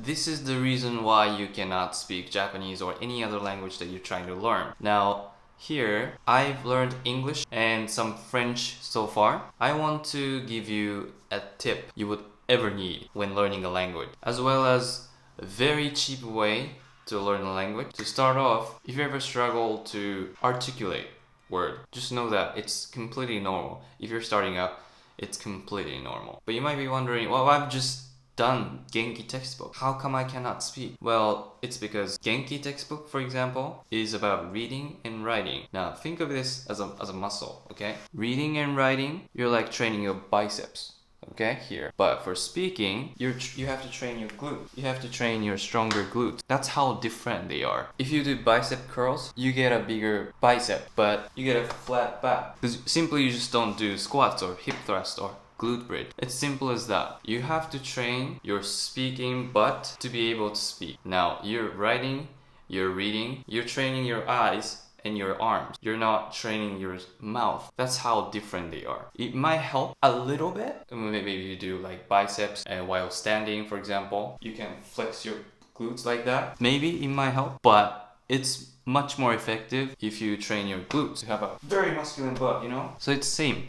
this is the reason why you cannot speak Japanese or any other language that you're trying to learn. Now, here, I've learned English and some French so far. I want to give you a tip you would ever need when learning a language, as well as a very cheap way to learn a language. To start off, if you ever struggle to articulate word, just know that it's completely normal. If you're starting up, it's completely normal. But you might be wondering, well, I've just done Genki textbook. How come I cannot speak? Well, it's because Genki textbook, for example, is about reading and writing. Now, think of this as a muscle, okay? Reading and writing, you're like training your biceps, okay, here. But for speaking, you have to train your glutes. You have to train your stronger glutes. That's how different they are. If you do bicep curls, you get a bigger bicep, but you get a flat back. Because simply you just don't do squats or hip thrust or glute bridge. It's simple as that. You have to train your speaking butt to be able to speak. Now, you're writing, you're reading, you're training your eyes and your arms. You're not training your mouth. That's how different they are. It might help a little bit. Maybe you do like biceps and while standing, for example, you can flex your glutes like that. Maybe it might help, but it's much more effective if you train your glutes. You have a very masculine butt, you know? So it's same.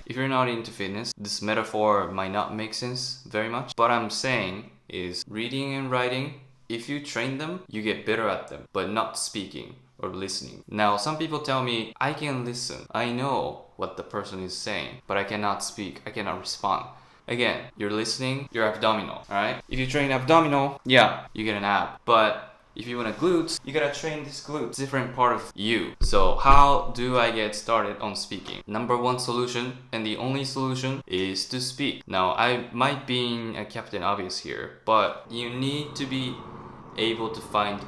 If you're not into fitness, this metaphor might not make sense very much. What I'm saying is reading and writing, if you train them, you get better at them, but not speaking or listening. Now, some people tell me, I can listen. I know what the person is saying, but I cannot speak. I cannot respond. Again, you're listening, you're abdominal, alright? If you train abdominal, yeah, you get an ab. But if you want a glutes, you gotta train this glutes, different part of you. So how do I get started on speaking? Number one solution, and the only solution, is to speak. Now, I might be a Captain Obvious here, but you need to be able to find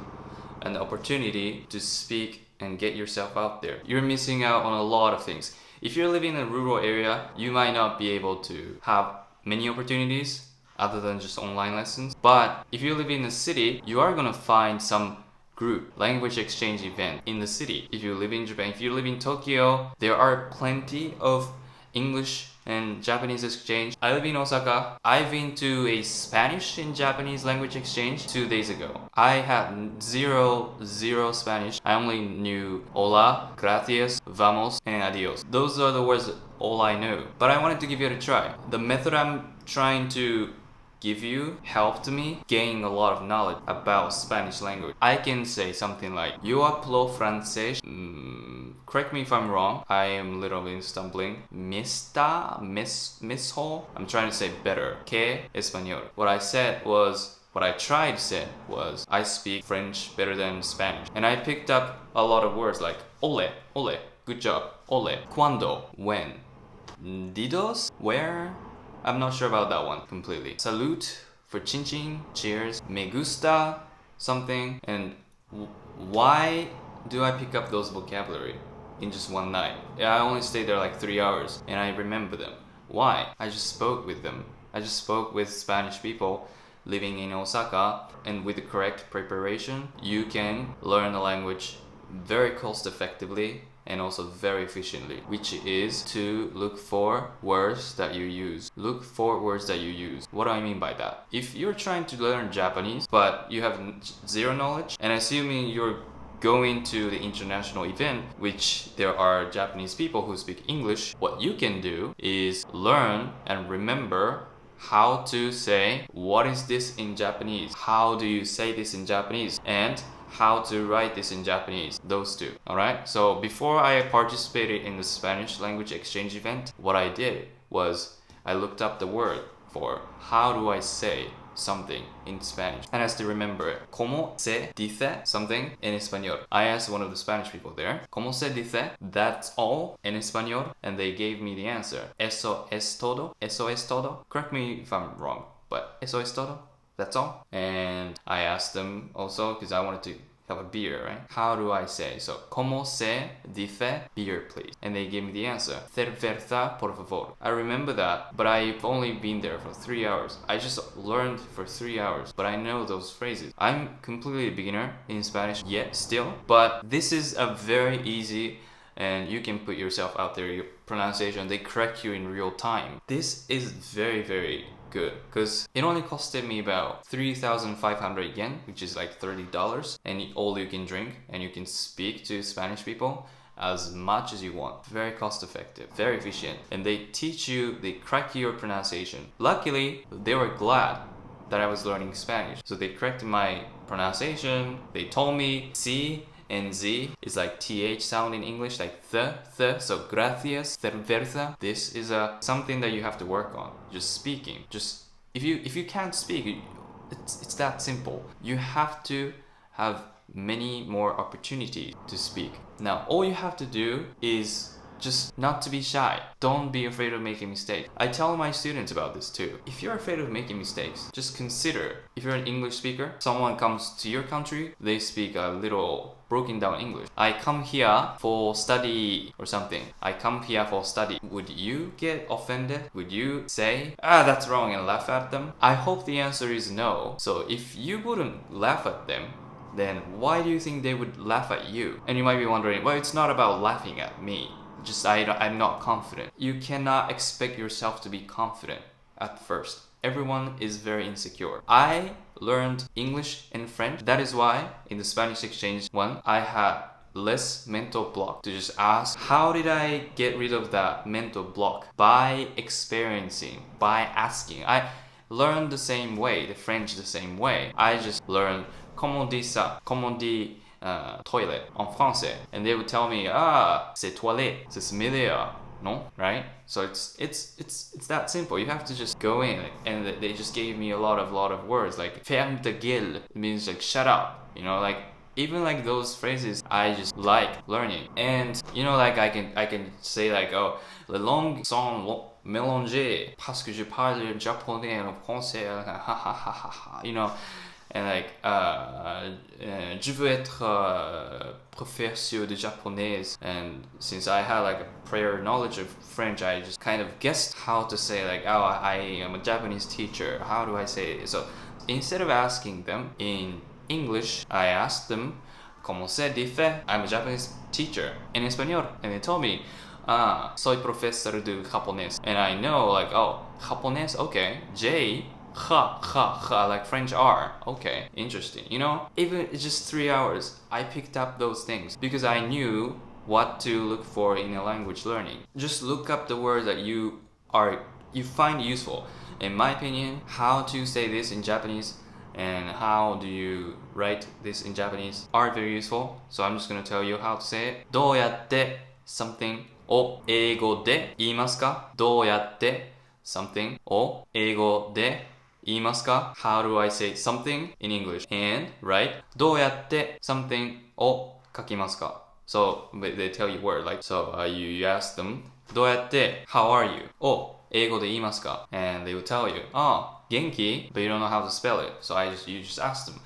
an opportunity to speak and get yourself out there. You're missing out on a lot of things. If you're living in a rural area, you might not be able to have many opportunities other than just online lessons. But if you live in a city, you are gonna find some group language exchange event in the city. If you live in Japan, if you live in Tokyo, there are plenty of English and Japanese exchange. I live in Osaka. I've been to a Spanish and Japanese language exchange 2 days ago. I had zero Spanish. I only knew hola, gracias, vamos, and adios. Those are the words all I know. But I wanted to give it a try. The method I'm trying to give you helped me gain a lot of knowledge about Spanish language. I can say something like, yo hablo francés. Correct me if I'm wrong. I am literally stumbling. Misho? I'm trying to say better. Que español. What I tried to say was, I speak French better than Spanish. And I picked up a lot of words like ole, good job, ole, cuando, when, didos, where. I'm not sure about that one completely. Salute for chin chin, cheers. Me gusta, something. And why do I pick up those vocabulary in just one night? I only stayed there like 3 hours and I remember them. Why? I just spoke with them. I just spoke with Spanish people living in Osaka, and with the correct preparation, you can learn the language very cost effectively and also very efficiently, which is to look for words that you use. Look for words that you use. What do I mean by that? If you're trying to learn Japanese, but you have zero knowledge, and assuming you're going to the international event, which there are Japanese people who speak English, what you can do is learn and remember how to say, what is this in Japanese? How do you say this in Japanese? And how to write this in Japanese, those two, alright? So before I participated in the Spanish language exchange event, what I did was I looked up the word for how do I say something in Spanish, and I still remember it. ¿Cómo se dice something en español? I asked one of the Spanish people there, ¿Cómo se dice that's all en español? And they gave me the answer. Eso es todo. Eso es todo. Correct me if I'm wrong, but eso es todo. That's all. And I asked them also, because I wanted to have a beer, right? How do I say? So, ¿Cómo se dice beer, please? And they gave me the answer. Cerveza, por favor. I remember that, but I've only been there for 3 hours. I just learned for 3 hours, but I know those phrases. I'm completely a beginner in Spanish yet still, but this is a very easy and you can put yourself out there, your pronunciation, they correct you in real time. This is very, very good because it only costed me about 3,500 yen, which is like $30, and all you can drink and you can speak to Spanish people as much as you want. Very cost effective, very efficient, and they teach you, they correct your pronunciation. Luckily, they were glad that I was learning Spanish, so they corrected my pronunciation. They told me C and Z is like TH sound in English, like the. So gracias, cerveza. This is something that you have to work on. Just speaking. Just if you can't speak, it's that simple. You have to have many more opportunities to speak. Now, all you have to do is just not to be shy. Don't be afraid of making mistakes. I tell my students about this too. If you're afraid of making mistakes, just consider, if you're an English speaker, someone comes to your country, they speak a little broken down English. I come here for study or something. I come here for study. Would you get offended? Would you say, that's wrong, and laugh at them? I hope the answer is no. So if you wouldn't laugh at them, then why do you think they would laugh at you? And you might be wondering, well, it's not about laughing at me. Just I'm not confident. You cannot expect yourself to be confident at first. Everyone is very insecure. I learned English and French. That is why in the Spanish exchange one, I had less mental block to just ask, how did I get rid of that mental block? By experiencing, by asking. I learned the same way, the French the same way. I just learned comment dit ça, comment dit toilet en français, and they would tell me, c'est toilette, c'est similar, no, right? So it's that simple. You have to just go in, and they just gave me a lot of words like ferme ta gueule, it means like shut up, like even like those phrases I just like learning. And like I can say like, oh, les langues sont mélangées parce que je parle japonais et français, and like je veux être professeur de japonais, and since I had like a prior knowledge of French, I just kind of guessed how to say like, oh, I am a Japanese teacher, how do I say it? So instead of asking them in English, I asked them como se dice I'm a Japanese teacher in español, and they told me, soy profesor de japonés, and I know like, oh, japonés, okay, J ha, like French R. Okay, interesting. Even just 3 hours, I picked up those things because I knew what to look for in a language learning. Just look up the words that you find useful. In my opinion, how to say this in Japanese and how do you write this in Japanese are very useful. So I'm just gonna tell you how to say it. どうやって something を英語で言いますか? どうやって something を英語で言いますか? How do I say something in English? And write どうやって something を書きますか? So they tell you word, like, so you ask them どうやって how are you を英語で言いますか? And they will tell you, 元気 but you don't know how to spell it. So you just ask them,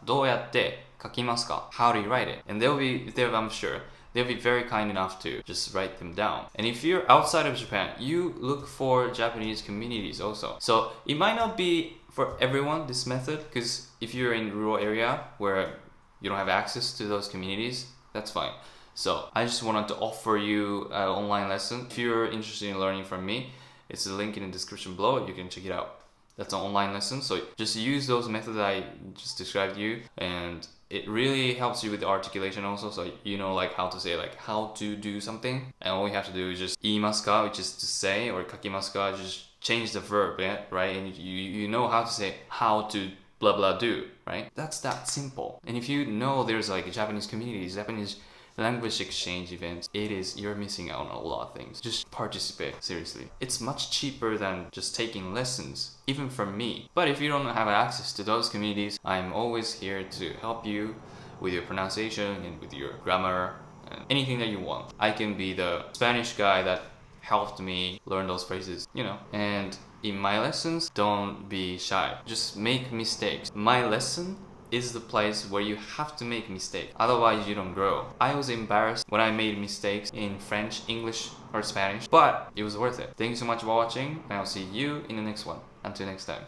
どうやって書きますか? How do you write it? And I'm sure they'll be very kind enough to just write them down. And if you're outside of Japan, you look for Japanese communities also. So it might not be for everyone, this method, because if you're in rural area where you don't have access to those communities, that's fine. So I just wanted to offer you an online lesson. If you're interested in learning from me, it's a link in the description below. You can check it out. That's an online lesson. So just use those methods I just described to you, and it really helps you with the articulation also, so like how to say like how to do something, and all you have to do is just 言いますか, which is to say, or 書きますか, just change the verb, right? And you know how to say how to blah blah do, right? That's that simple. And if you know there's like a Japanese community, Japanese language exchange events, you're missing out on a lot of things. Just participate, seriously. It's much cheaper than just taking lessons, even for me. But if you don't have access to those communities, I'm always here to help you with your pronunciation and with your grammar and anything that you want. I can be the Spanish guy that helped me learn those phrases, And in my lessons, don't be shy. Just make mistakes. My lesson is the place where you have to make mistakes. Otherwise, you don't grow. I was embarrassed when I made mistakes in French, English, or Spanish, but it was worth it. Thank you so much for watching, and I'll see you in the next one. Until next time.